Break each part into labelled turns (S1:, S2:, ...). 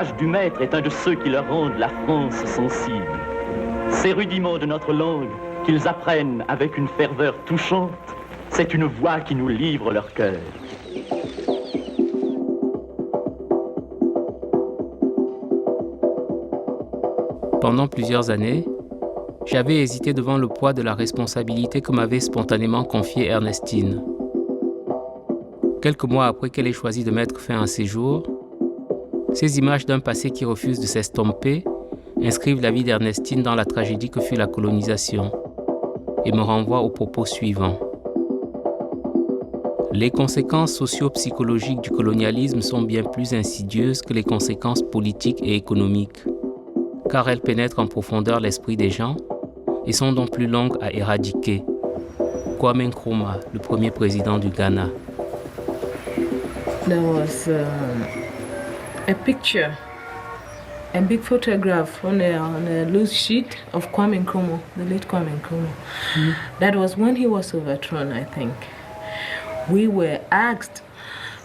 S1: L'âge du maître est un de ceux qui leur rendent la France sensible. Ces rudiments de notre langue, qu'ils apprennent avec une ferveur touchante, c'est une voix qui nous livre leur cœur.
S2: Pendant plusieurs années, j'avais hésité devant le poids de la responsabilité que m'avait spontanément confiée Ernestine. Quelques mois après qu'elle ait choisi de mettre fin à ses jours, ces images d'un passé qui refuse de s'estomper inscrivent la vie d'Ernestine dans la tragédie que fut la colonisation et me renvoient aux propos suivants. Les conséquences socio-psychologiques du colonialisme sont bien plus insidieuses que les conséquences politiques et économiques, car elles pénètrent en profondeur l'esprit des gens et sont donc plus longues à éradiquer. Kwame Nkrumah, le premier président du Ghana.
S3: There was a picture, a big photograph on a loose sheet of Kwame Nkrumah, the late Kwame Nkrumah. Mm-hmm. That was when he was overthrown, I think. We were asked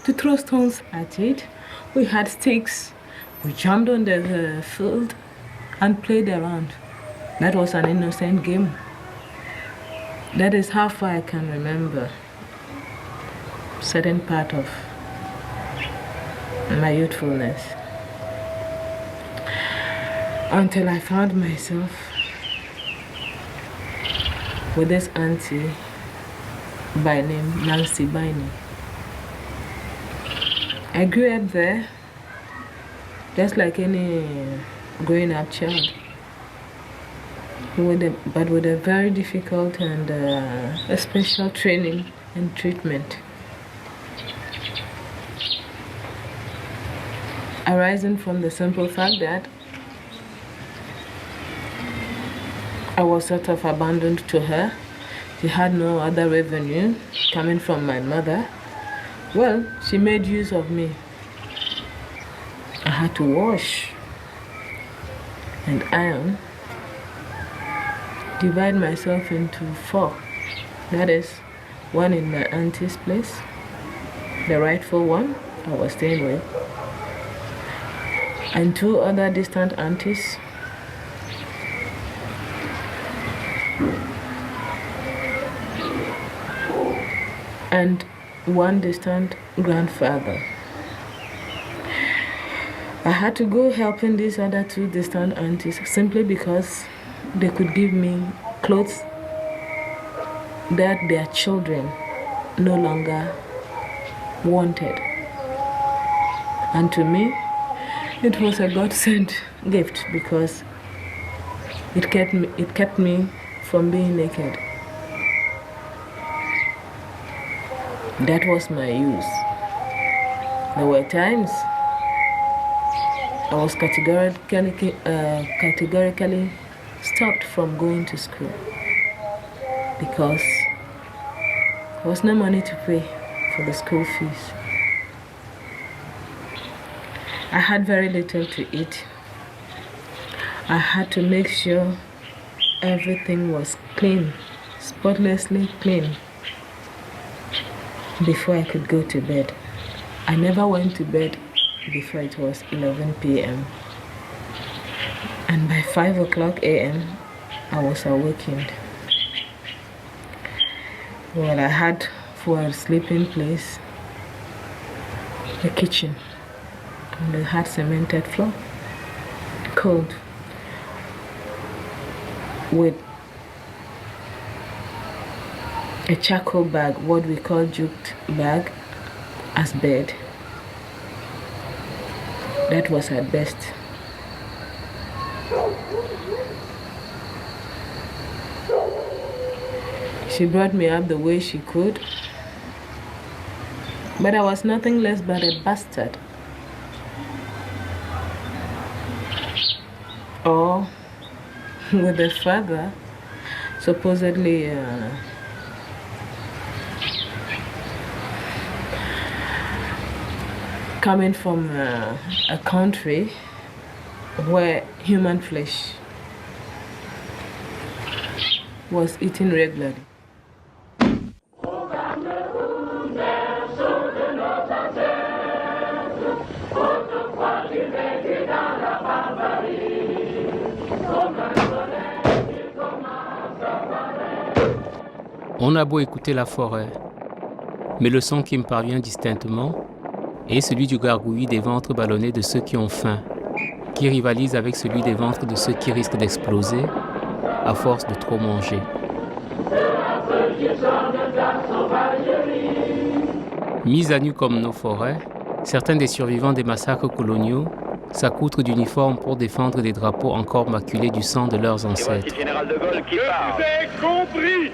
S3: to throw stones at it. We had sticks. We jumped on the field and played around. That was an innocent game. That is how far I can remember certain part of my youthfulness. Until I found myself with this auntie by name Nancy Baini. I grew up there just like any growing up child, but with a very difficult and a special training and treatment. Arising from the simple fact that I was sort of abandoned to her. She had no other revenue coming from my mother. Well, she made use of me. I had to wash and iron, divide myself into 4. That is, one in my auntie's place, the rightful one I was staying with, and 2 other distant aunties, and 1 distant grandfather. I had to go helping these other 2 distant aunties simply because they could give me clothes that their children no longer wanted. And to me, it was a God-sent gift because it kept me from being naked. That was my use. There were times I was categorically stopped from going to school because there was no money to pay for the school fees. I had very little to eat. I had to make sure everything was clean, spotlessly clean, before I could go to bed. I never went to bed before it was 11 p.m. And by 5 o'clock a.m., I was awakened. Well, I had for a sleeping place the kitchen, and it had cemented floor, cold, with a charcoal bag, what we call jute bag, as bed. That was at best. She brought me up the way she could, but I was nothing less but a bastard. Or with a father supposedly coming from a country where human flesh was eaten regularly.
S2: On a beau écouter la forêt, mais le son qui me parvient distinctement est celui du gargouillis des ventres ballonnés de ceux qui ont faim, qui rivalise avec celui des ventres de ceux qui risquent d'exploser à force de trop manger. Mis à nu comme nos forêts, certains des survivants des massacres coloniaux s'accoutrent d'uniformes pour défendre des drapeaux encore maculés du sang de leurs ancêtres.
S4: Je vous ai compris.